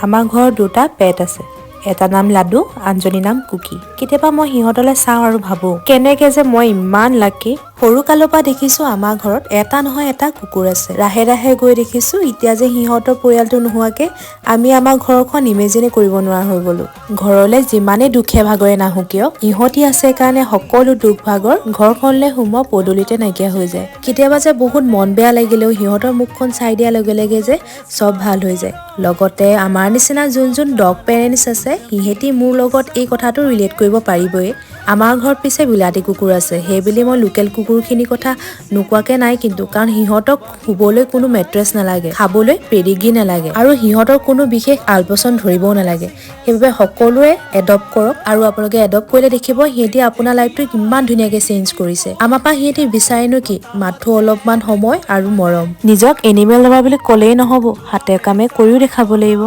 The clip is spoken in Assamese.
আমাৰ ঘৰত দুটা পেট আছে। এটা নাম লাডু, আনজনী নাম কুকি। কেতিয়াবা মই সিহঁতলৈ চাওঁ আৰু ভাবো কেনেকে যে মই ইমান লাকি। সৰু কালৰ পৰা দেখিছো আমাৰ ঘৰত এটা নহয় এটা কুকুৰ আছে। ৰাহে ৰাহে গৈ দেখিছো এতিয়া যে সিহঁতৰ পৰিয়ালটো নোহোৱাকে আমি আমাৰ ঘৰখন ইমেজিনে কৰিব নোৱাৰা হৈ গলো। ঘৰলে যিমানেই দুখে ভাগৰে নাহো কিয় ইহঁতি আছে কাৰণে সকলো দুখ ভাগৰ ঘৰখনলৈ সোমোৱা পদূলিতে নাইকিয়া হৈ যায়। কেতিয়াবা যে বহুত মন বেয়া লাগিলেও সিহঁতৰ মুখখন চাই দিয়াৰ লগে লগে যে চব ভাল হৈ যায়। লগতে আমাৰ নিচিনা যোন ডগ পেৰেণ্টছ আছে সিহঁতি মোৰ লগত এই কথাটো ৰিলেট কৰিব পাৰিবই। আমাৰ ঘৰত পিছে বিলাতী কুকুৰ আছে, সেইবুলি মই লোকেল কুকুৰখিনিৰ কথা নোকোৱাকে নাই কিন্তু, কাৰণ সিহঁতক শুবলৈ কোনো মেট্ৰেছ নালাগে, খাবলৈ পেডিগ্ৰী নালাগে আৰু সিহঁতৰ কোনো বিশেষ আলপৈচান ধৰিবও নালাগে। সেইবাবে সকলোৱে এডপ্ট কৰক আৰু আপোনালোকে এডপ্ট কৰিলে দেখিব সিহঁতি আপোনাৰ লাইফটো কিমান ধুনীয়াকে চেঞ্জ কৰিছে। আমাৰ পৰা সিহঁতি বিচাৰেনো কি, মাথো অলপমান সময় আৰু মৰম। নিজক এনিমেল লাভাৰ বুলি ক'লেই নহ'ব, হাতে কামে কৰিও দেখাব লাগিব।